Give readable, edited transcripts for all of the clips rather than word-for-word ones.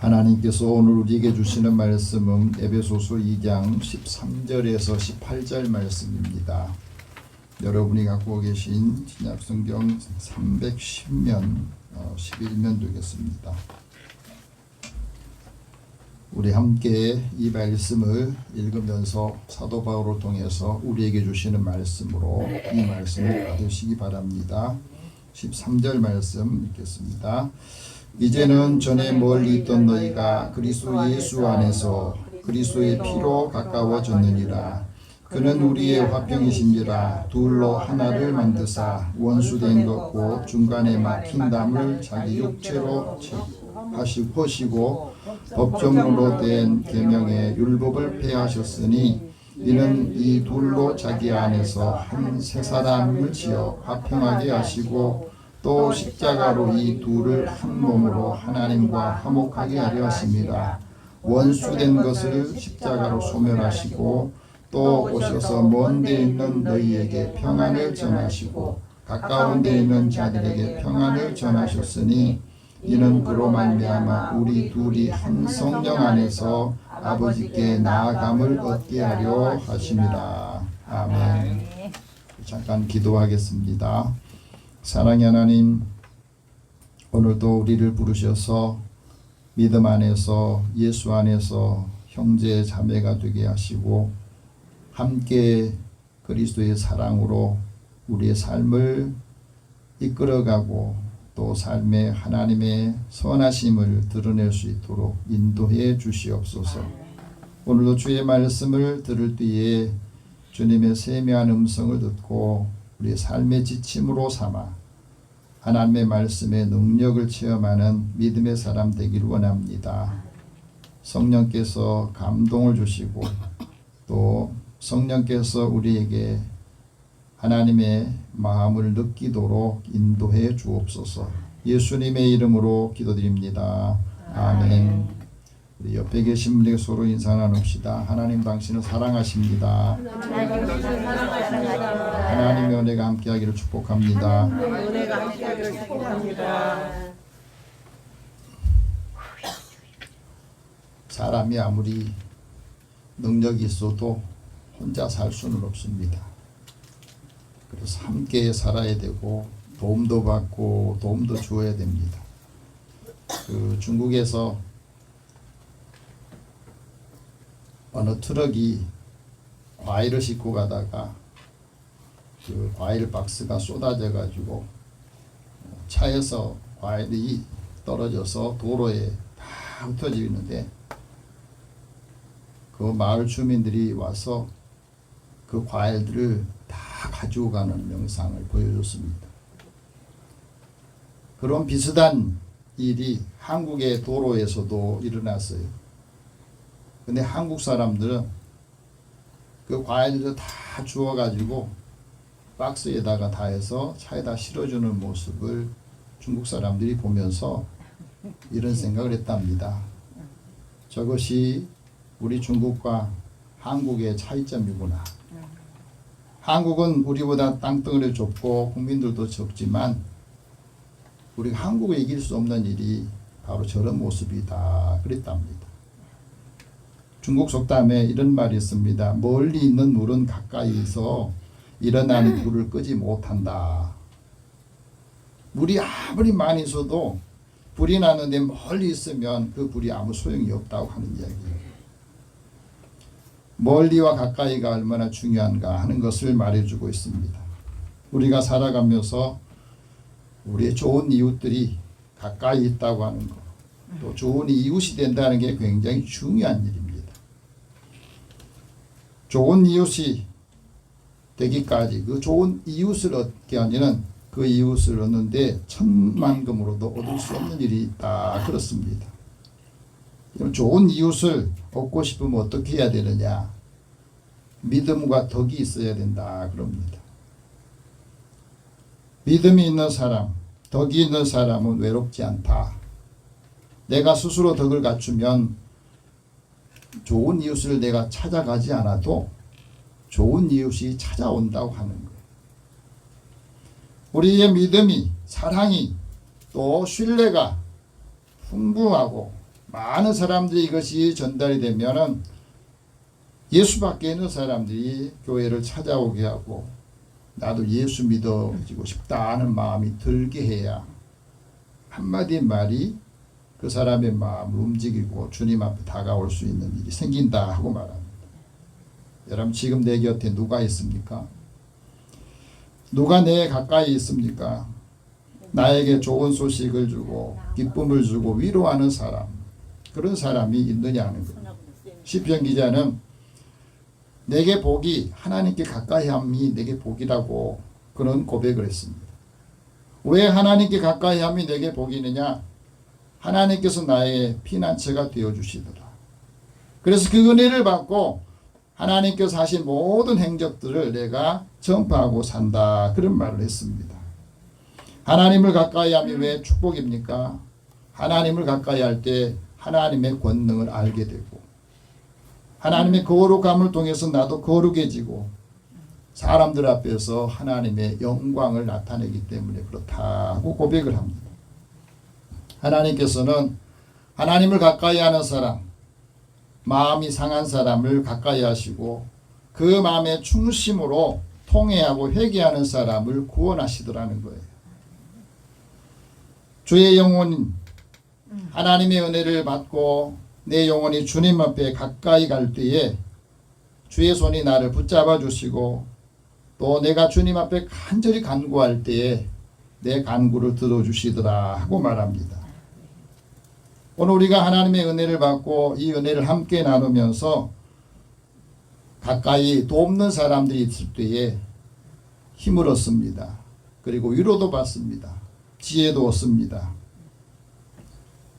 하나님께서 오늘 우리에게 주시는 말씀은 에베소서 2장 13절에서 18절 말씀입니다. 여러분이 갖고 계신 신약성경 310면 11면 되겠습니다. 우리 함께 이 말씀을 읽으면서 사도 바울을 통해서 우리에게 주시는 말씀으로 이 말씀을 받으시기 바랍니다. 13절 말씀 읽겠습니다. 이제는 전에 멀리 있던 너희가 그리스도 예수 안에서 그리스도의 피로 가까워졌느니라. 그는 우리의 화평이신지라. 둘로 하나를 만드사 원수된 것고 중간에 막힌 담을 자기 육체로 하시고 법정으로 된 계명의 율법을 폐하셨으니 이는 이 둘로 자기 안에서 한 세 사람을 지어 화평하게 하시고 또 십자가로 이 둘을 한 몸으로 하나님과 화목하게 하려 하십니다. 원수된 것을 십자가로 소멸하시고 또 오셔서 먼 데 있는 너희에게 평안을 전하시고 가까운 데 있는 자들에게 평안을 전하셨으니 이는 그로 말미암아 우리 둘이 한 성령 안에서 아버지께 나아감을 얻게 하려 하심이라. 아멘. 잠깐 기도하겠습니다. 사랑의 하나님, 오늘도 우리를 부르셔서 믿음 안에서 예수 안에서 형제 자매가 되게 하시고 함께 그리스도의 사랑으로 우리의 삶을 이끌어가고 또 삶에 하나님의 선하심을 드러낼 수 있도록 인도해 주시옵소서. 오늘도 주의 말씀을 들을 때에 주님의 세미한 음성을 듣고 우리의 삶의 지침으로 삼아 하나님의 말씀의 능력을 체험하는 믿음의 사람 되기를 원합니다. 성령께서 감동을 주시고 또 성령께서 우리에게 하나님의 마음을 느끼도록 인도해 주옵소서. 예수님의 이름으로 기도드립니다. 아멘. 우리 옆에 계신 분에게 서로 인사 나눕시다. 하나님 당신을 사랑하십니다. 하나님의 은혜가 함께하기를 축복합니다. 사람이 아무리 능력이 있어도 혼자 살 수는 없습니다. 그래서 함께 살아야 되고 도움도 받고 도움도 주어야 됩니다. 중국에서 어느 트럭이 과일을 싣고 가다가 그 과일 박스가 쏟아져 가지고 차에서 과일이 떨어져서 도로에 다 흩어져 있는데 그 마을 주민들이 와서 그 과일들을 다 가지고 가는 영상을 보여줬습니다. 그런 비슷한 일이 한국의 도로에서도 일어났어요. 근데 한국 사람들은 그 과일을 다 주워가지고 박스에다가 다 해서 차에다 실어주는 모습을 중국 사람들이 보면서 이런 생각을 했답니다. 저것이 우리 중국과 한국의 차이점이구나. 한국은 우리보다 땅덩어리 좁고 국민들도 적지만 우리 한국을 이길 수 없는 일이 바로 저런 모습이다. 그랬답니다. 중국 속담에 이런 말이 있습니다. 멀리 있는 물은 가까이서 일어나는 불을 끄지 못한다. 물이 아무리 많이 있어도 불이 나는데 멀리 있으면 그 불이 아무 소용이 없다고 하는 이야기예요. 멀리와 가까이가 얼마나 중요한가 하는 것을 말해주고 있습니다. 우리가 살아가면서 우리의 좋은 이웃들이 가까이 있다고 하는 것, 또 좋은 이웃이 된다는 게 굉장히 중요한 일입니다. 좋은 이웃이 되기까지 그 좋은 이웃을 얻게 하려는 그 이웃을 얻는데 천만금으로도 얻을 수 없는 일이 있다. 그렇습니다. 좋은 이웃을 얻고 싶으면 어떻게 해야 되느냐? 믿음과 덕이 있어야 된다. 그럽니다. 믿음이 있는 사람, 덕이 있는 사람은 외롭지 않다. 내가 스스로 덕을 갖추면 좋은 이웃을 내가 찾아가지 않아도 좋은 이웃이 찾아온다고 하는 거예요. 우리의 믿음이, 사랑이, 또 신뢰가 풍부하고 많은 사람들이 이것이 전달이 되면은 예수밖에 있는 사람들이 교회를 찾아오게 하고 나도 예수 믿어지고 싶다 하는 마음이 들게 해야 한마디 말이 그 사람의 마음을 움직이고 주님 앞에 다가올 수 있는 일이 생긴다 하고 말합니다. 여러분 지금 내 곁에 누가 있습니까? 누가 내 가까이 있습니까? 나에게 좋은 소식을 주고 기쁨을 주고 위로하는 사람, 그런 사람이 있느냐 하는 거예요. 시편 기자는 내게 복이 하나님께 가까이 함이 내게 복이라고 그런 고백을 했습니다. 왜 하나님께 가까이 함이 내게 복이느냐? 하나님께서 나의 피난처가 되어주시더라. 그래서 그 은혜를 받고 하나님께서 하신 모든 행적들을 내가 전파하고 산다. 그런 말을 했습니다. 하나님을 가까이 함이 왜 축복입니까? 하나님을 가까이 할 때 하나님의 권능을 알게 되고 하나님의 거룩함을 통해서 나도 거룩해지고 사람들 앞에서 하나님의 영광을 나타내기 때문에 그렇다고 고백을 합니다. 하나님께서는 하나님을 가까이 하는 사람, 마음이 상한 사람을 가까이 하시고 그 마음의 충심으로 통회하고 회개하는 사람을 구원하시더라는 거예요. 주의 영혼은 하나님의 은혜를 받고 내 영혼이 주님 앞에 가까이 갈 때에 주의 손이 나를 붙잡아 주시고 또 내가 주님 앞에 간절히 간구할 때에 내 간구를 들어주시더라 하고 말합니다. 오늘 우리가 하나님의 은혜를 받고 이 은혜를 함께 나누면서 가까이 돕는 사람들이 있을 때에 힘을 얻습니다. 그리고 위로도 받습니다. 지혜도 얻습니다.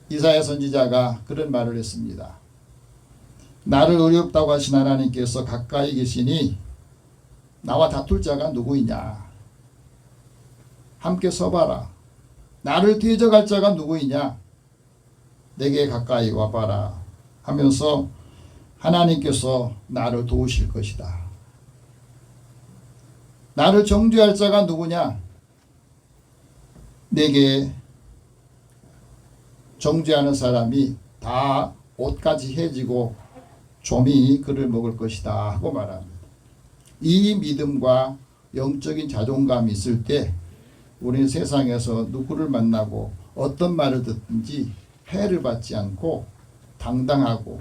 이사야 선지자가 그런 말을 했습니다. 나를 의롭다고 하신 하나님께서 가까이 계시니 나와 다툴 자가 누구이냐? 함께 서봐라. 나를 대적할 자가 누구이냐? 내게 가까이 와봐라 하면서 하나님께서 나를 도우실 것이다. 나를 정죄할 자가 누구냐? 내게 정죄하는 사람이 다 옷까지 해지고 좀이 그를 먹을 것이다 하고 말합니다. 이 믿음과 영적인 자존감이 있을 때 우리는 세상에서 누구를 만나고 어떤 말을 듣든지 해를 받지 않고 당당하고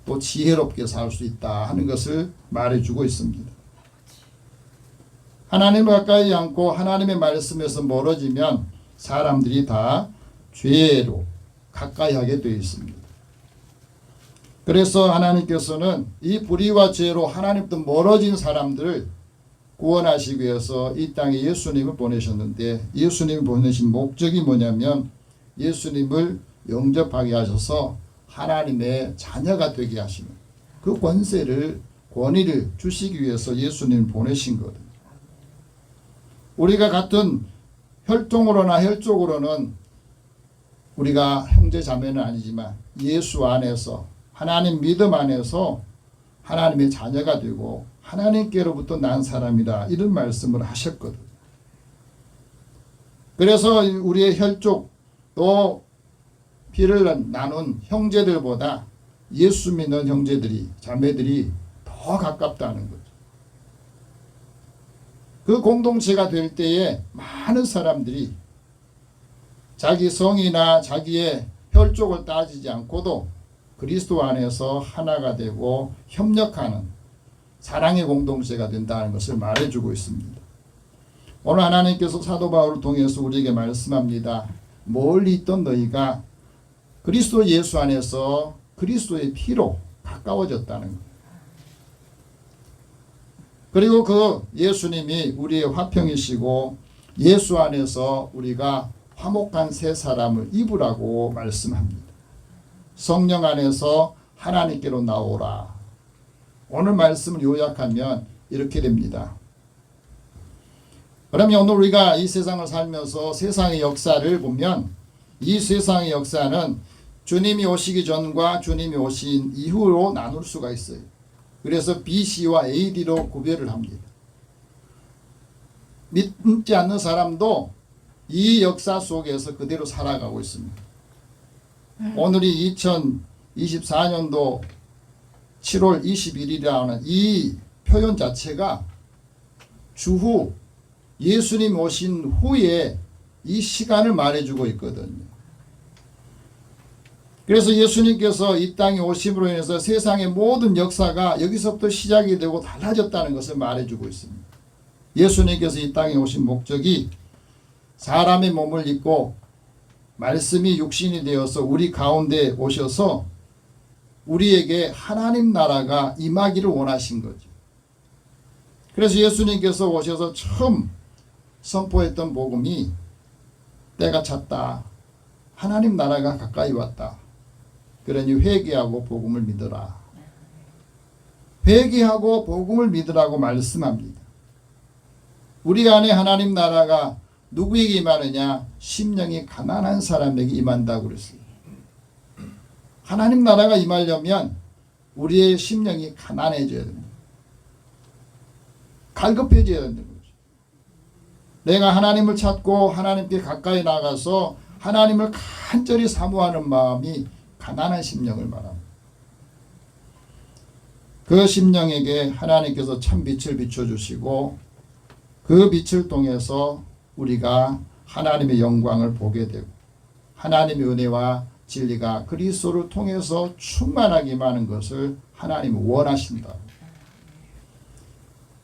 또 지혜롭게 살 수 있다 하는 것을 말해주고 있습니다. 하나님을 가까이 않고 하나님의 말씀에서 멀어지면 사람들이 다 죄로 가까이 하게 되어 있습니다. 그래서 하나님께서는 이 불의와 죄로 하나님부터 멀어진 사람들을 구원하시기 위해서 이 땅에 예수님을 보내셨는데 예수님을 보내신 목적이 뭐냐면 예수님을 영접하게 하셔서 하나님의 자녀가 되게 하시는 그 권위를 주시기 위해서 예수님을 보내신 거거든요. 우리가 같은 혈통으로나 혈족으로는 우리가 형제 자매는 아니지만 예수 안에서 하나님 믿음 안에서 하나님의 자녀가 되고 하나님께로부터 난 사람이다 이런 말씀을 하셨거든요. 그래서 우리의 혈족 또 피를 나눈 형제들보다 예수 믿는 형제들이 자매들이 더 가깝다는 거죠. 그 공동체가 될 때에 많은 사람들이 자기 성이나 자기의 혈족을 따지지 않고도 그리스도 안에서 하나가 되고 협력하는 사랑의 공동체가 된다는 것을 말해주고 있습니다. 오늘 하나님께서 사도 바울을 통해서 우리에게 말씀합니다. 멀리 있던 너희가 그리스도 예수 안에서 그리스도의 피로 가까워졌다는 것. 그리고 그 예수님이 우리의 화평이시고 예수 안에서 우리가 화목한 새 사람을 입으라고 말씀합니다. 성령 안에서 하나님께로 나오라. 오늘 말씀을 요약하면 이렇게 됩니다. 그러면 오늘 우리가 이 세상을 살면서 세상의 역사를 보면 이 세상의 역사는 주님이 오시기 전과 주님이 오신 이후로 나눌 수가 있어요. 그래서 BC와 AD로 구별을 합니다. 믿지 않는 사람도 이 역사 속에서 그대로 살아가고 있습니다. 오늘이 2024년도 7월 21일이라는 이 표현 자체가 주후 예수님 오신 후에 이 시간을 말해주고 있거든요. 그래서 예수님께서 이 땅에 오심으로 인해서 세상의 모든 역사가 여기서부터 시작이 되고 달라졌다는 것을 말해주고 있습니다. 예수님께서 이 땅에 오신 목적이 사람의 몸을 입고 말씀이 육신이 되어서 우리 가운데 오셔서 우리에게 하나님 나라가 임하기를 원하신 거죠. 그래서 예수님께서 오셔서 처음 선포했던 복음이 때가 찼다. 하나님 나라가 가까이 왔다. 그러니 회개하고 복음을 믿어라. 회개하고 복음을 믿으라고 말씀합니다. 우리 안에 하나님 나라가 누구에게 임하느냐? 심령이 가난한 사람에게 임한다고 그랬어요. 하나님 나라가 임하려면 우리의 심령이 가난해져야 됩니다. 갈급해져야 된다는 거죠. 내가 하나님을 찾고 하나님께 가까이 나가서 하나님을 간절히 사모하는 마음이 가난한 심령을 말합니다. 그 심령에게 하나님께서 참 빛을 비춰주시고 그 빛을 통해서 우리가 하나님의 영광을 보게 되고 하나님의 은혜와 진리가 그리스도를 통해서 충만하게 임하는 것을 하나님이 원하신다.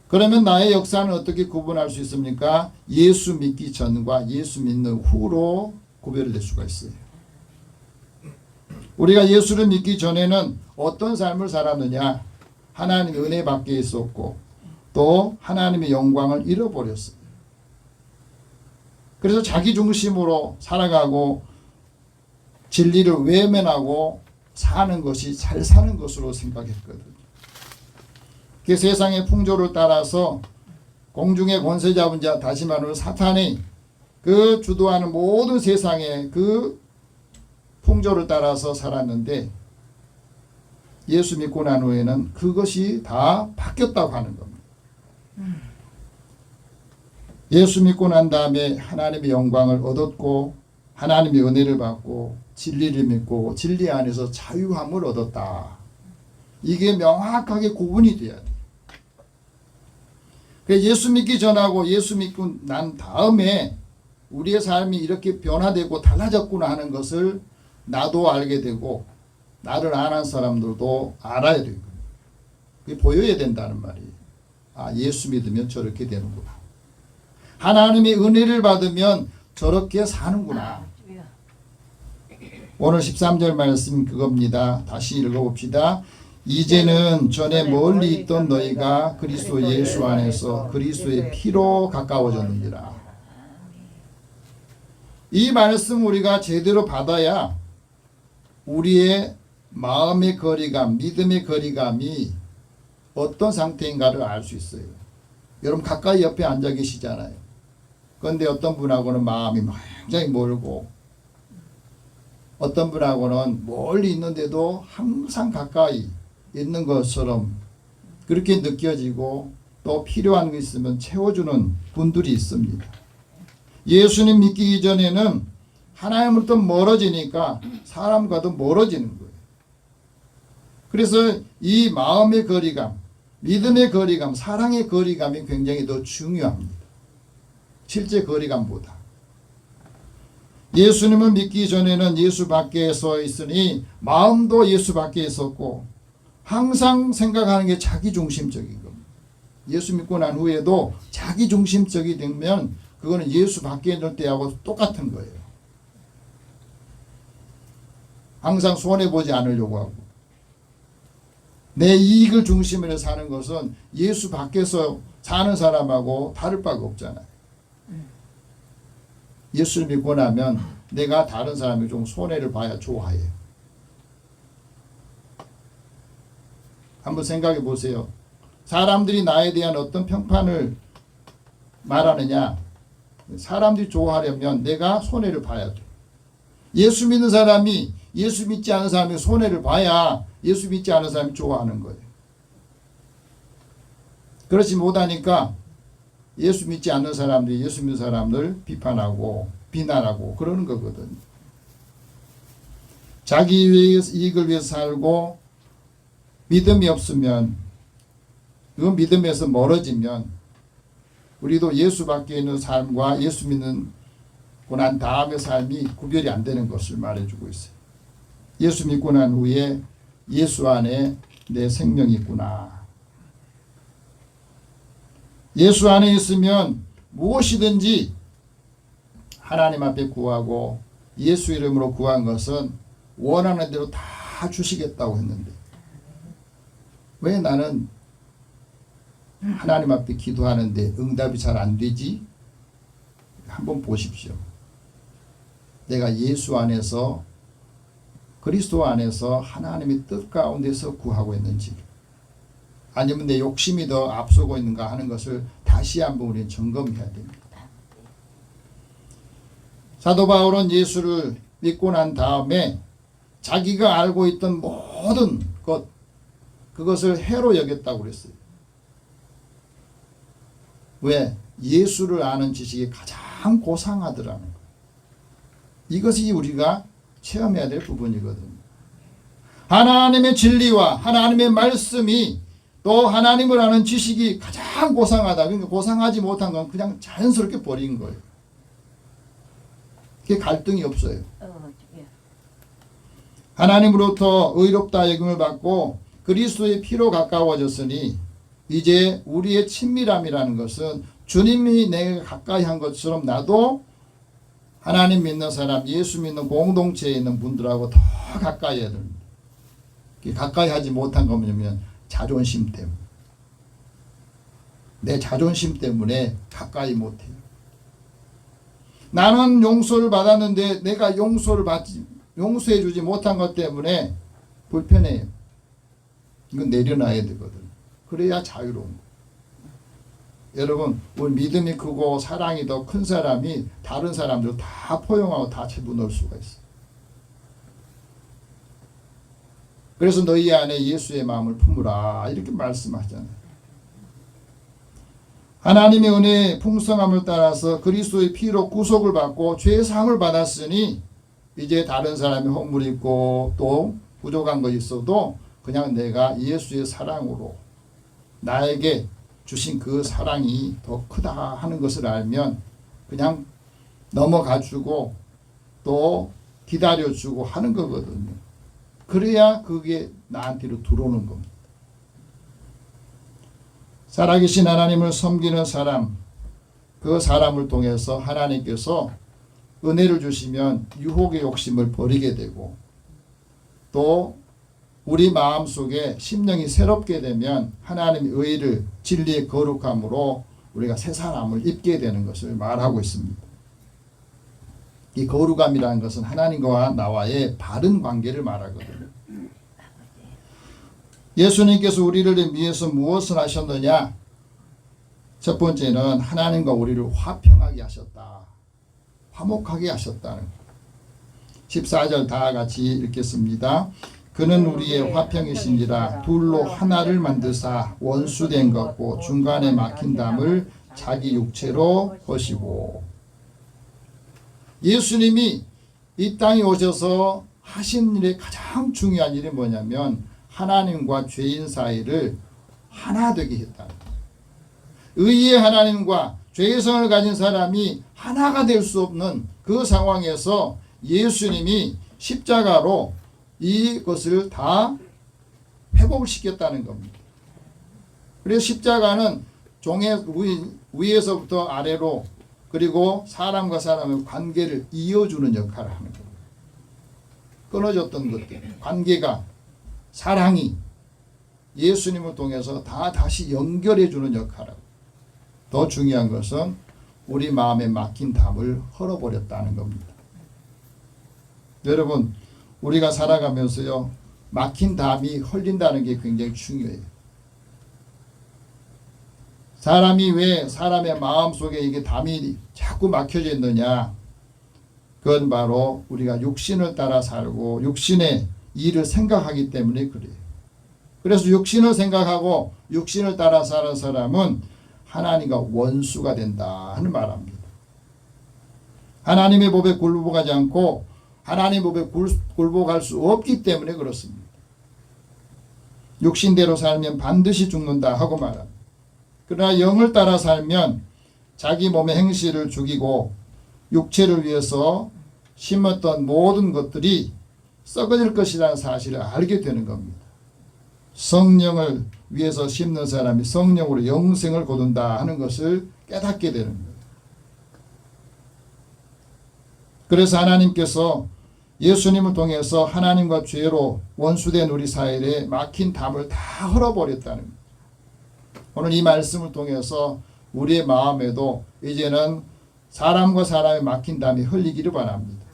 그러면 나의 역사는 어떻게 구분할 수 있습니까? 예수 믿기 전과 예수 믿는 후로 구별될 수가 있어요. 우리가 예수를 믿기 전에는 어떤 삶을 살았느냐? 하나님의 은혜 밖에 있었고 또 하나님의 영광을 잃어버렸어요. 그래서 자기 중심으로 살아가고 진리를 외면하고 사는 것이 잘 사는 것으로 생각했거든요. 그 세상의 풍조를 따라서 공중의 권세 잡은 자 다시 말하면 사탄이 그 주도하는 모든 세상의 그 풍조를 따라서 살았는데 예수 믿고 난 후에는 그것이 다 바뀌었다고 하는 겁니다. 예수 믿고 난 다음에 하나님의 영광을 얻었고 하나님의 은혜를 받고 진리를 믿고 진리 안에서 자유함을 얻었다. 이게 명확하게 구분이 돼야 돼요. 예수 믿기 전하고 예수 믿고 난 다음에 우리의 삶이 이렇게 변화되고 달라졌구나 하는 것을 나도 알게 되고 나를 아는 사람들도 알아야 되고 그게 보여야 된다는 말이에요. 아, 예수 믿으면 저렇게 되는구나. 하나님의 은혜를 받으면 저렇게 사는구나. 오늘 13절 말씀 그겁니다. 다시 읽어봅시다. 이제는 전에 멀리 있던 너희가 그리스도 예수 안에서 그리스도의 피로 가까워졌느니라. 이 말씀 우리가 제대로 받아야 우리의 마음의 거리감, 믿음의 거리감이 어떤 상태인가를 알 수 있어요. 여러분 가까이 옆에 앉아 계시잖아요. 그런데 어떤 분하고는 마음이 굉장히 멀고 어떤 분하고는 멀리 있는데도 항상 가까이 있는 것처럼 그렇게 느껴지고 또 필요한 게 있으면 채워주는 분들이 있습니다. 예수님 믿기 이전에는 하나님으로부터 멀어지니까 사람과도 멀어지는 거예요. 그래서 이 마음의 거리감, 믿음의 거리감, 사랑의 거리감이 굉장히 더 중요합니다. 실제 거리감보다. 예수님을 믿기 전에는 예수 밖에 서 있으니 마음도 예수 밖에 있었고 항상 생각하는 게 자기중심적인 겁니다. 예수 믿고 난 후에도 자기중심적이 되면 그거는 예수 밖에 있을 때하고 똑같은 거예요. 항상 손해보지 않으려고 하고 내 이익을 중심으로 사는 것은 예수 밖에서 사는 사람하고 다를 바가 없잖아요. 예수를 믿고 나면 내가 다른 사람이 좀 손해를 봐야 좋아해요. 한번 생각해 보세요. 사람들이 나에 대한 어떤 평판을 말하느냐? 사람들이 좋아하려면 내가 손해를 봐야 돼. 예수 믿는 사람이 예수 믿지 않은 사람이 손해를 봐야 예수 믿지 않은 사람이 좋아하는 거예요. 그렇지 못하니까 예수 믿지 않는 사람들이 예수 믿는 사람들 비판하고 비난하고 그러는 거거든요. 자기 이익을 위해서 살고 믿음이 없으면, 그 믿음에서 멀어지면 우리도 예수 밖에 있는 삶과 예수 믿는 난 다음의 삶이 구별이 안 되는 것을 말해주고 있어요. 예수 믿고 난 후에 예수 안에 내 생명이 있구나. 예수 안에 있으면 무엇이든지 하나님 앞에 구하고 예수 이름으로 구한 것은 원하는 대로 다 주시겠다고 했는데 왜 나는 하나님 앞에 기도하는데 응답이 잘 안 되지? 한번 보십시오. 내가 예수 안에서 그리스도 안에서 하나님의 뜻 가운데서 구하고 있는지, 아니면 내 욕심이 더 앞서고 있는가 하는 것을 다시 한번 우리는 점검해야 됩니다. 사도 바울은 예수를 믿고 난 다음에 자기가 알고 있던 모든 것, 그것을 해로 여겼다고 그랬어요. 왜? 예수를 아는 지식이 가장 고상하더라는 거예요. 이것이 우리가 체험해야 될 부분이거든요. 하나님의 진리와 하나님의 말씀이 또 하나님을 아는 지식이 가장 고상하다. 그러니까 고상하지 못한 건 그냥 자연스럽게 버린 거예요. 그게 갈등이 없어요. 하나님으로부터 의롭다 여김을 받고 그리스도의 피로 가까워졌으니 이제 우리의 친밀함이라는 것은 주님이 내게 가까이 한 것처럼 나도 하나님 믿는 사람, 예수 믿는 공동체에 있는 분들하고 더 가까이 해야 됩니다. 가까이 하지 못한 거 뭐냐면 자존심 때문에. 내 자존심 때문에 가까이 못해요. 나는 용서를 받았는데 내가 용서해 주지 못한 것 때문에 불편해요. 이건 내려놔야 되거든. 그래야 자유로운 거. 여러분, 우리 믿음이 크고 사랑이 더 큰 사람이 다른 사람들 다 포용하고 다 집어넣을 수가 있어. 그래서 너희 안에 예수의 마음을 품으라 이렇게 말씀하잖아요. 하나님의 은혜의 풍성함을 따라서 그리스도의 피로 구속을 받고 죄의 사함을 받았으니 이제 다른 사람이 허물이 있고 또 부족한 것이 있어도 그냥 내가 예수의 사랑으로 나에게 주신 그 사랑이 더 크다 하는 것을 알면 그냥 넘어가주고 또 기다려주고 하는 거거든요. 그래야 그게 나한테로 들어오는 겁니다. 살아계신 하나님을 섬기는 사람, 그 사람을 통해서 하나님께서 은혜를 주시면 유혹의 욕심을 버리게 되고 또 우리 마음속에 심령이 새롭게 되면 하나님의 의를 진리의 거룩함으로 우리가 새 사람을 입게 되는 것을 말하고 있습니다. 이 거룩함이라는 것은 하나님과 나와의 바른 관계를 말하거든요. 예수님께서 우리를 위해서 무엇을 하셨느냐? 첫 번째는 하나님과 우리를 화평하게 하셨다. 화목하게 하셨다는 것. 14절 다 같이 읽겠습니다. 그는 우리의 화평이신지라 둘로 하나를 만드사 원수된 것고 중간에 막힌 담을 자기 육체로 거시고. 예수님이 이 땅에 오셔서 하신 일의 가장 중요한 일이 뭐냐면 하나님과 죄인 사이를 하나 되게 했다. 의의 하나님과 죄의 성을 가진 사람이 하나가 될 수 없는 그 상황에서 예수님이 십자가로 이것을 다 회복을 시켰다는 겁니다. 그래서 십자가는 종의 위에서부터 아래로 그리고 사람과 사람의 관계를 이어주는 역할을 하는 겁니다. 끊어졌던 것들, 관계가, 사랑이 예수님을 통해서 다 다시 연결해주는 역할을. 더 중요한 것은 우리 마음에 막힌 담을 헐어버렸다는 겁니다. 여러분, 우리가 살아가면서요, 막힌 담이 헐린다는 게 굉장히 중요해요. 사람이 왜 사람의 마음속에 이게 담이 자꾸 막혀져 있느냐? 그건 바로 우리가 육신을 따라 살고 육신의 일을 생각하기 때문에 그래요. 그래서 육신을 생각하고 육신을 따라 사는 사람은 하나님과 원수가 된다 하는 말합니다. 하나님의 법에 굴복하지 않고 하나님 법에 굴복할 수 없기 때문에 그렇습니다. 육신대로 살면 반드시 죽는다 하고 말합니다. 그러나 영을 따라 살면 자기 몸의 행실을 죽이고 육체를 위해서 심었던 모든 것들이 썩어질 것이라는 사실을 알게 되는 겁니다. 성령을 위해서 심는 사람이 성령으로 영생을 거둔다 하는 것을 깨닫게 되는 거예요. 그래서 하나님께서 예수님을 통해서 하나님과 죄로 원수된 우리 사이에 막힌 담을 다 헐어버렸다는 거예요. 오늘 이 말씀을 통해서 우리의 마음에도 이제는 사람과 사람의 막힌 담이 흘리기를 바랍니다.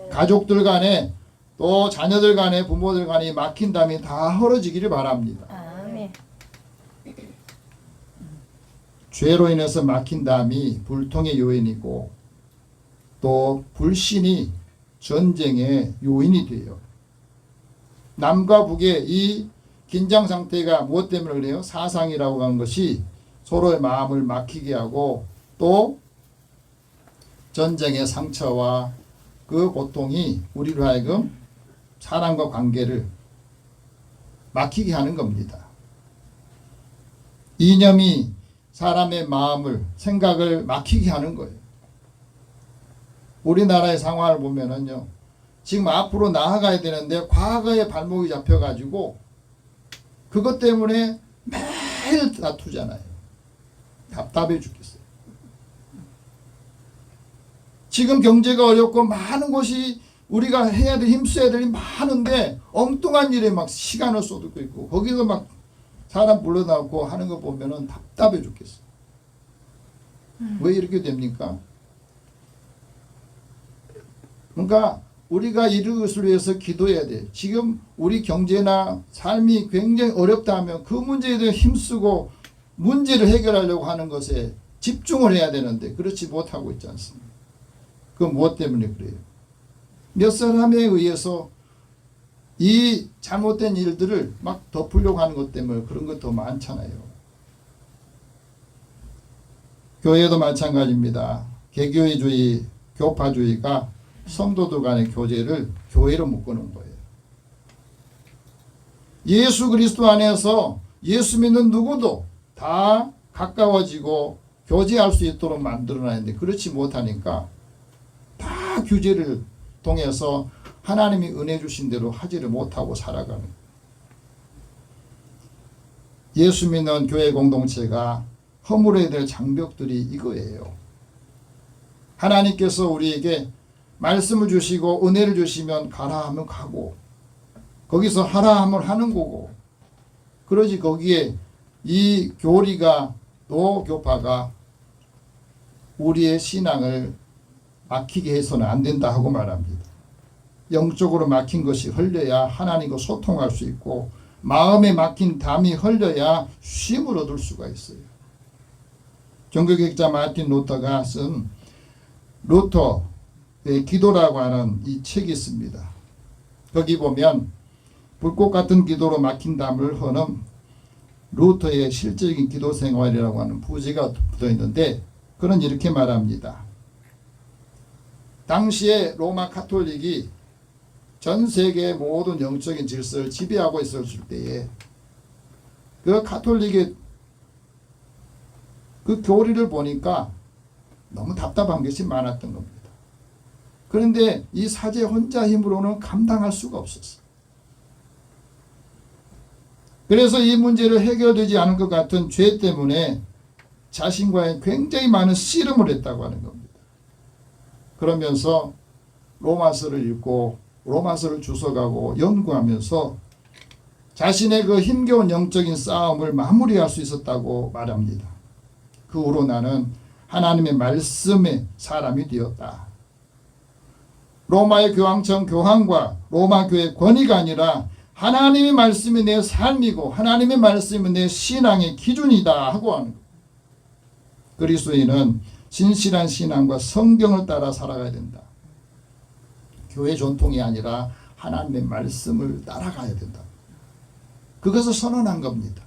가족들 간에 또 자녀들 간에 부모들 간에 막힌 담이 다 헐어지기를 바랍니다. 아멘. 죄로 인해서 막힌 담이 불통의 요인이고 또 불신이 전쟁의 요인이 돼요. 남과 북의 이 긴장 상태가 무엇 때문에 그래요? 사상이라고 하는 것이 서로의 마음을 막히게 하고 또 전쟁의 상처와 그 고통이 우리로 하여금 사람과 관계를 막히게 하는 겁니다. 이념이 사람의 마음을 생각을 막히게 하는 거예요. 우리나라의 상황을 보면은요, 지금 앞으로 나아가야 되는데 과거에 발목이 잡혀가지고 그것 때문에 매일 다투잖아요. 답답해 죽겠어요. 지금 경제가 어렵고 많은 것이 우리가 해야 될 힘써야 될 일이 많은데 엉뚱한 일에 막 시간을 쏟고 있고 거기서 막 사람 불러나오고 하는 거 보면은 답답해 죽겠어요. 왜 이렇게 됩니까? 그러니까 우리가 이것을 위해서 기도해야 돼요. 지금 우리 경제나 삶이 굉장히 어렵다 하면 그 문제에 대해 힘쓰고 문제를 해결하려고 하는 것에 집중을 해야 되는데 그렇지 못하고 있지 않습니까? 그 무엇 때문에 그래요? 몇 사람에 의해서 이 잘못된 일들을 막 덮으려고 하는 것 때문에 그런 것 더 많잖아요. 교회도 마찬가지입니다. 개교회주의, 교파주의가 성도들 간의 교제를 교회로 묶어놓은 거예요. 예수 그리스도 안에서 예수 믿는 누구도 다 가까워지고 교제할 수 있도록 만들어놨는데 그렇지 못하니까 다 규제를 통해서 하나님이 은혜 주신 대로 하지를 못하고 살아가는 거예요. 예수 믿는 교회 공동체가 허물어야 될 장벽들이 이거예요. 하나님께서 우리에게 말씀을 주시고 은혜를 주시면 가라 하면 가고 거기서 하라 하면 하는 거고 그러지 거기에 이 교리가 또 교파가 우리의 신앙을 막히게 해서는 안 된다 하고 말합니다. 영적으로 막힌 것이 흘려야 하나님과 소통할 수 있고 마음에 막힌 담이 흘려야 쉼을 얻을 수가 있어요. 종교개혁자 마틴 루터가 쓴 루터의 기도라고 하는 이 책이 있습니다. 거기 보면 불꽃 같은 기도로 막힌 담을 허는 루터의 실질적인 기도 생활이라고 하는 부제가 붙어 있는데 그는 이렇게 말합니다. 당시에 로마 카톨릭이 전 세계의 모든 영적인 질서를 지배하고 있었을 때에 그 카톨릭의 그 교리를 보니까 너무 답답한 것이 많았던 겁니다. 그런데 이 사제 혼자 힘으로는 감당할 수가 없었어요. 그래서 이 문제를 해결되지 않을 것 같은 죄 때문에 자신과의 굉장히 많은 씨름을 했다고 하는 겁니다. 그러면서 로마서를 읽고 로마서를 주워가고 연구하면서 자신의 그 힘겨운 영적인 싸움을 마무리할 수 있었다고 말합니다. 그 후로 나는 하나님의 말씀의 사람이 되었다. 로마의 교황청 교황과 로마 교회 권위가 아니라 하나님의 말씀이 내 삶이고 하나님의 말씀이 내 신앙의 기준이다 하고 하는 거예요. 그리스도인은 진실한 신앙과 성경을 따라 살아가야 된다. 교회 전통이 아니라 하나님의 말씀을 따라가야 된다. 그것을 선언한 겁니다.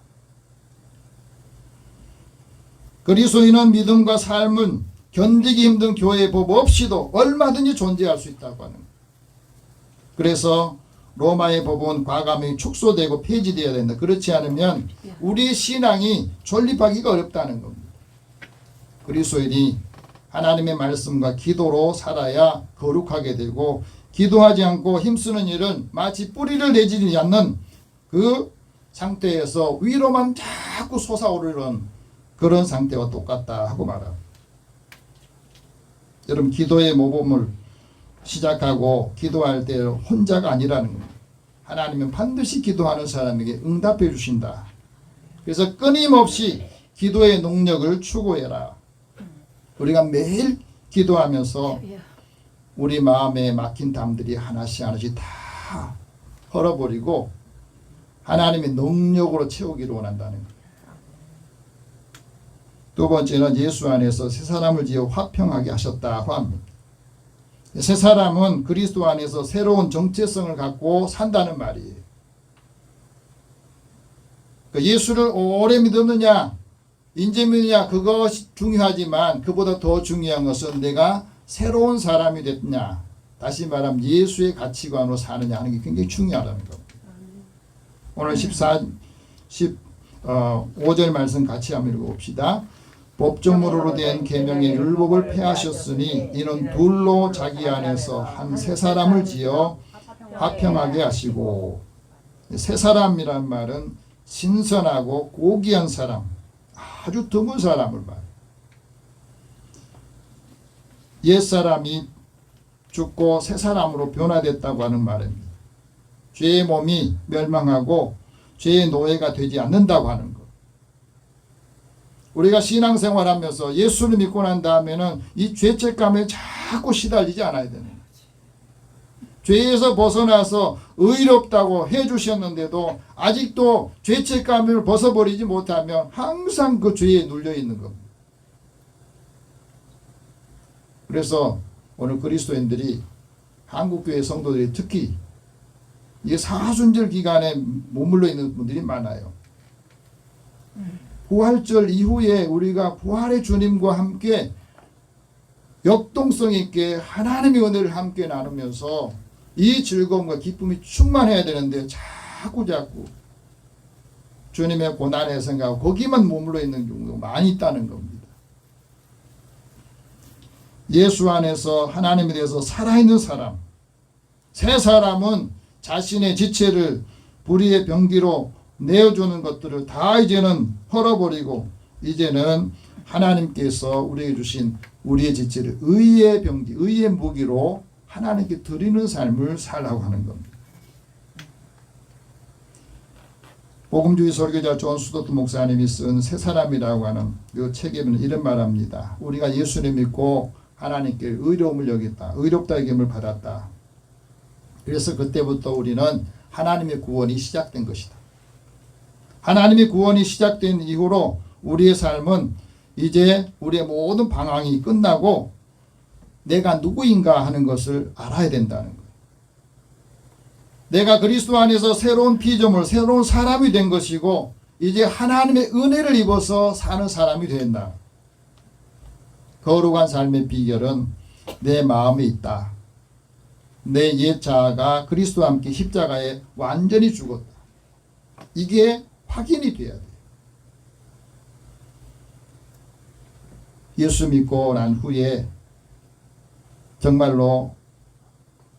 그리스도인은 믿음과 삶은 견디기 힘든 교회의 법 없이도 얼마든지 존재할 수 있다고 하는 거예요. 그래서 로마의 법은 과감히 축소되고 폐지되어야 된다. 그렇지 않으면 우리의 신앙이 존립하기가 어렵다는 겁니다. 그리스도인이 하나님의 말씀과 기도로 살아야 거룩하게 되고, 기도하지 않고 힘쓰는 일은 마치 뿌리를 내지 않는 그 상태에서 위로만 자꾸 솟아오르는 그런 상태와 똑같다 하고 말합니다. 여러분, 기도의 모범을 시작하고 기도할 때 혼자가 아니라는 겁니다. 하나님은 반드시 기도하는 사람에게 응답해 주신다. 그래서 끊임없이 기도의 능력을 추구해라. 우리가 매일 기도하면서 우리 마음에 막힌 담들이 하나씩 하나씩 다 헐어버리고 하나님의 능력으로 채우기를 원한다는 거예요. 두 번째는 예수 안에서 새 사람을 지어 화평하게 하셨다고 합니다. 새 사람은 그리스도 안에서 새로운 정체성을 갖고 산다는 말이에요. 예수를 오래 믿었느냐, 인제 믿느냐, 그것이 중요하지만 그보다 더 중요한 것은 내가 새로운 사람이 됐냐, 다시 말하면 예수의 가치관으로 사느냐 하는 게 굉장히 중요하다는 겁니다. 오늘 15절 말씀 같이 한번 읽어봅시다. 법정으로 된 계명의 율법을 폐하셨으니 이는 둘로 자기 안에서 한 새 사람을 지어 화평하게 하시고, 새 사람이란 말은 신선하고 고귀한 사람, 아주 드문 사람을 말해요. 옛사람이 죽고 새 사람으로 변화됐다고 하는 말입니다. 죄의 몸이 멸망하고 죄의 노예가 되지 않는다고 하는 것. 우리가 신앙생활하면서 예수를 믿고 난 다음에는 이 죄책감에 자꾸 시달리지 않아야 되는 거죠. 죄에서 벗어나서 의롭다고 해주셨는데도 아직도 죄책감을 벗어버리지 못하면 항상 그 죄에 눌려 있는 겁니다. 그래서 오늘 그리스도인들이, 한국교회 성도들이 특히 이게 사순절 기간에 머물러 있는 분들이 많아요. 부활절 이후에 우리가 부활의 주님과 함께 역동성 있게 하나님의 은혜를 함께 나누면서 이 즐거움과 기쁨이 충만해야 되는데 자꾸 주님의 고난의 생각하고 거기만 머물러 있는 경우가 많이 있다는 겁니다. 예수 안에서 하나님에 대해서 살아있는 사람, 새 사람은 자신의 지체를 불의의 병기로 내어주는 것들을 다 이제는 헐어버리고, 이제는 하나님께서 우리에게 주신 우리의 지체를 의의 병기, 의의 무기로 하나님께 드리는 삶을 살라고 하는 겁니다. 복음주의 설교자 존 스토트 목사님이 쓴 새 사람이라고 하는 이 책에는 이런 말합니다. 우리가 예수를 믿고 하나님께 의로움을 여겼다, 의롭다의 계명을 받았다. 그래서 그때부터 우리는 하나님의 구원이 시작된 것이다. 하나님의 구원이 시작된 이후로 우리의 삶은 이제 우리의 모든 방황이 끝나고 내가 누구인가 하는 것을 알아야 된다는 거예요. 내가 그리스도 안에서 새로운 피조물, 새로운 사람이 된 것이고 이제 하나님의 은혜를 입어서 사는 사람이 된다. 거룩한 삶의 비결은 내 마음에 있다. 내 옛 자아가 그리스도와 함께 십자가에 완전히 죽었다. 이게 확인이 돼야 돼요. 예수 믿고 난 후에 정말로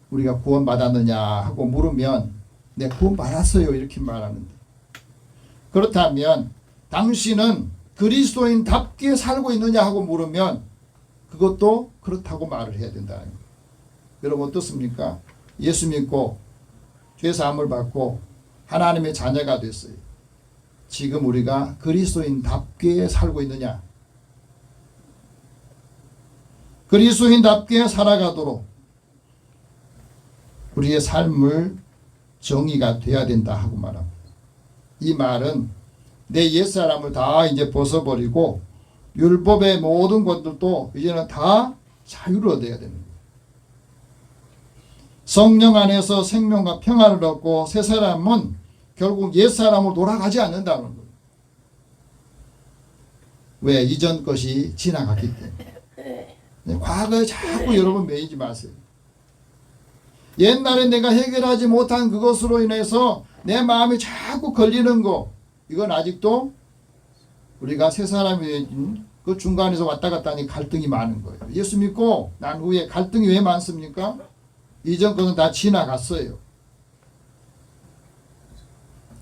우리가 구원받았느냐 하고 물으면 네, 구원받았어요 이렇게 말하는데, 그렇다면 당신은 그리스도인답게 살고 있느냐 하고 물으면 그것도 그렇다고 말을 해야 된다는 거예요. 여러분 어떻습니까? 예수 믿고 죄사함을 받고 하나님의 자녀가 됐어요. 지금 우리가 그리스도인답게 살고 있느냐? 그리스도인답게 살아가도록 우리의 삶을 정의가 돼야 된다 하고 말합니다. 이 말은 내 옛사람을 다 이제 벗어버리고 율법의 모든 것들도 이제는 다 자유를 얻어야 되는 거예요. 성령 안에서 생명과 평안을 얻고 새 사람은 결국 옛사람으로 돌아가지 않는다는 거예요. 왜? 이전 것이 지나갔기 때문에. 과거에 자꾸 여러분 매이지 마세요. 옛날에 내가 해결하지 못한 그것으로 인해서 내 마음이 자꾸 걸리는 거, 이건 아직도 우리가 새 사람이 된 그 중간에서 왔다 갔다 하니 갈등이 많은 거예요. 예수 믿고 난 후에 갈등이 왜 많습니까? 이전 것은 다 지나갔어요.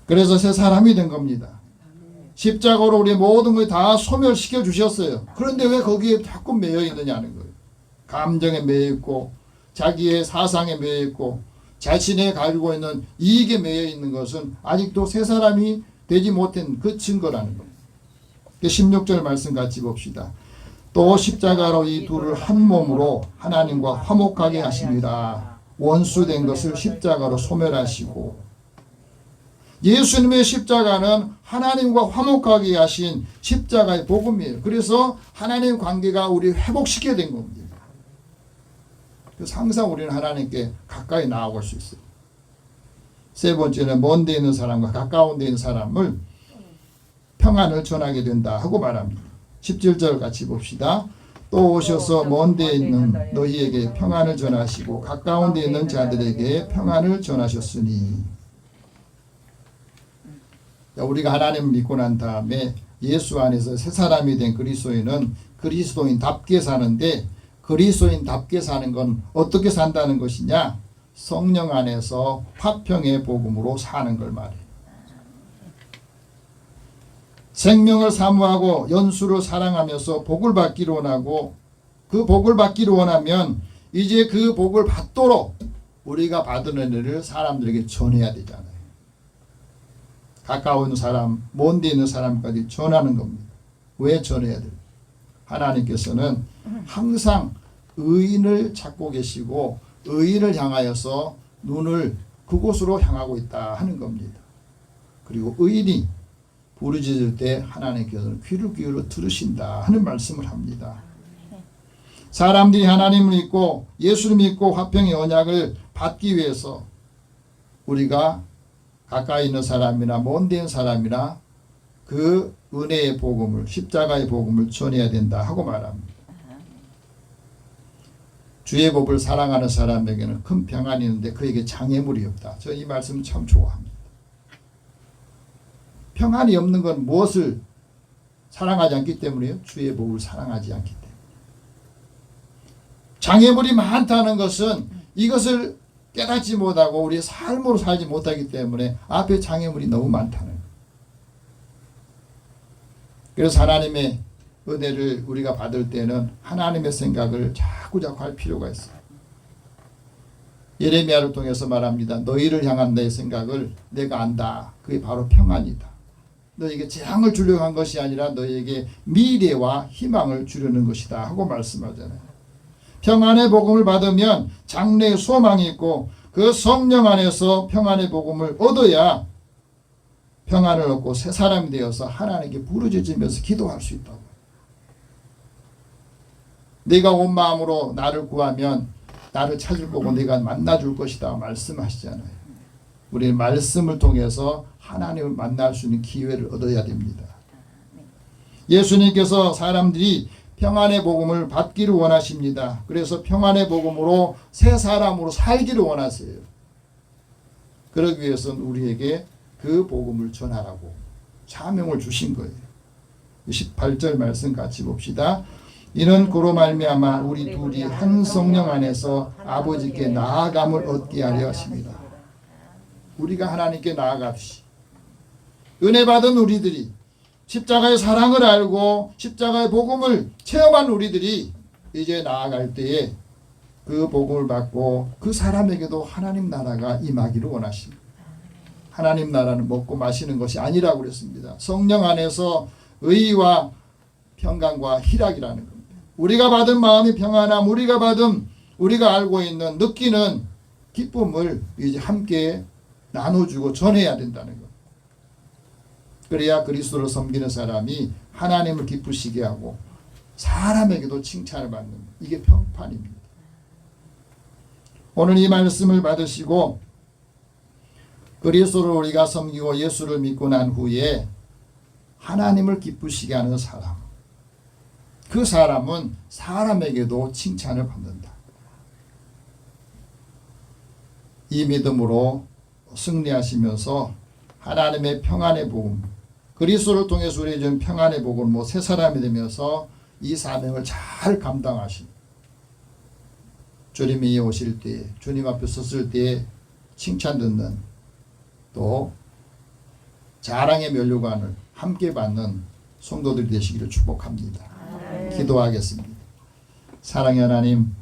그래서 새 사람이 된 겁니다. 십자가로 우리 모든 걸 다 소멸시켜 주셨어요. 그런데 왜 거기에 자꾸 매여 있느냐는 거예요. 감정에 매여 있고 자기의 사상에 매여 있고 자신의 가지고 있는 이익에 매여 있는 것은 아직도 새 사람이 되지 못한 그 증거라는 겁니다. 16절 말씀 같이 봅시다. 또 십자가로 이 둘을 한 몸으로 하나님과 화목하게 하십니다. 원수된 것을 십자가로 소멸하시고. 예수님의 십자가는 하나님과 화목하게 하신 십자가의 복음이에요. 그래서 하나님 관계가 우리 회복시켜야 된 겁니다. 그래서 항상 우리는 하나님께 가까이 나아갈 수 있어요. 세 번째는 먼 데 있는 사람과 가까운 데 있는 사람을 평안을 전하게 된다 하고 말합니다. 17절 같이 봅시다. 또 오셔서 먼 데 있는 너희에게 평안을 전하시고 가까운 데 있는 자들에게 평안을 전하셨으니. 우리가 하나님을 믿고 난 다음에 예수 안에서 새 사람이 된 그리스도인은 그리스도인답게 사는데, 그리스도인답게 사는 건 어떻게 산다는 것이냐? 성령 안에서 화평의 복음으로 사는 걸 말해요. 생명을 사모하고 연수를 사랑하면서 복을 받기를 원하고, 그 복을 받기를 원하면 이제 그 복을 받도록 우리가 받은 은혜를 사람들에게 전해야 되잖아요. 가까운 사람, 먼 데 있는 사람까지 전하는 겁니다. 왜 전해야 돼요? 하나님께서는 항상 의인을 찾고 계시고 의인을 향하여서 눈을 그곳으로 향하고 있다 하는 겁니다. 그리고 의인이 부르짖을 때 하나님께서는 귀를 기울여 들으신다 하는 말씀을 합니다. 사람들이 하나님을 믿고 예수를 믿고 화평의 언약을 받기 위해서 우리가 가까이 있는 사람이나 먼 데 있는 사람이나 그 은혜의 복음을, 십자가의 복음을 전해야 된다 하고 말합니다. 주의 법을 사랑하는 사람에게는 큰 평안이 있는데 그에게 장애물이 없다. 저 이 말씀 참 좋아합니다. 평안이 없는 건 무엇을 사랑하지 않기 때문이에요? 주의 법을 사랑하지 않기 때문에. 장애물이 많다는 것은 이것을 깨닫지 못하고 우리의 삶으로 살지 못하기 때문에 앞에 장애물이 너무 많다는 거예요. 그래서 하나님의 은혜를 우리가 받을 때는 하나님의 생각을 자꾸 할 필요가 있어요. 예레미야를 통해서 말합니다. 너희를 향한 내 생각을 내가 안다. 그게 바로 평안이다. 너에게 재앙을 주려고 한 것이 아니라 너에게 미래와 희망을 주려는 것이다 하고 말씀하잖아요. 평안의 복음을 받으면 장래의 소망이 있고 그 성령 안에서 평안의 복음을 얻어야 평안을 얻고 새 사람이 되어서 하나님께 부르짖으면서 기도할 수 있다고. 네가 온 마음으로 나를 구하면 나를 찾을 거고 네가 만나줄 것이다 말씀하시잖아요. 우리는 말씀을 통해서 하나님을 만날 수 있는 기회를 얻어야 됩니다. 예수님께서 사람들이 평안의 복음을 받기를 원하십니다. 그래서 평안의 복음으로 새 사람으로 살기를 원하세요. 그러기 위해서는 우리에게 그 복음을 전하라고 사명을 주신 거예요. 18절 말씀 같이 봅시다. 이는 그로 말미암아 우리 둘이 한 성령 안에서 아버지께 나아감을 얻게 하려 하십니다. 우리가 하나님께 나아가듯이 은혜 받은 우리들이 십자가의 사랑을 알고 십자가의 복음을 체험한 우리들이 이제 나아갈 때에 그 복음을 받고 그 사람에게도 하나님 나라가 임하기를 원하십니다. 하나님 나라는 먹고 마시는 것이 아니라고 그랬습니다. 성령 안에서 의와 평강과 희락이라는 겁니다. 우리가 받은 마음이 평안함, 우리가 알고 있는 느끼는 기쁨을 이제 함께 나눠주고 전해야 된다는 것. 그래야 그리스도를 섬기는 사람이 하나님을 기쁘시게 하고 사람에게도 칭찬을 받는, 이게 평판입니다. 오늘 이 말씀을 받으시고 그리스도를 우리가 섬기고 예수를 믿고 난 후에 하나님을 기쁘시게 하는 사람, 그 사람은 사람에게도 칭찬을 받는다. 이 믿음으로 승리하시면서 하나님의 평안의 복음, 그리스도를 통해서 우리에게 준 평안의 복음을 새 사람이 되면서 이 사명을 잘 감당하신, 주님이 오실 때, 주님 앞에 섰을 때 칭찬 듣는, 또 자랑의 면류관을 함께 받는 성도들이 되시기를 축복합니다. 기도하겠습니다. 사랑의 하나님,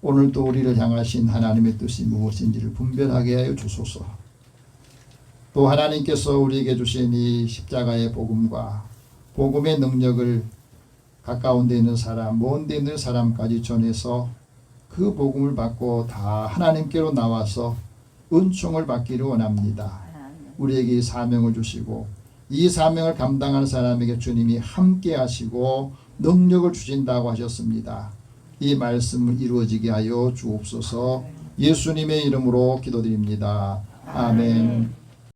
오늘도 우리를 향하신 하나님의 뜻이 무엇인지를 분별하게 하여 주소서. 또 하나님께서 우리에게 주신 이 십자가의 복음과 복음의 능력을 가까운 데 있는 사람, 먼 데 있는 사람까지 전해서 그 복음을 받고 다 하나님께로 나와서 은총을 받기를 원합니다. 우리에게 사명을 주시고 이 사명을 감당하는 사람에게 주님이 함께 하시고 능력을 주신다고 하셨습니다. 이 말씀을 이루어지게 하여 주옵소서. 예수님의 이름으로 기도드립니다. 아멘.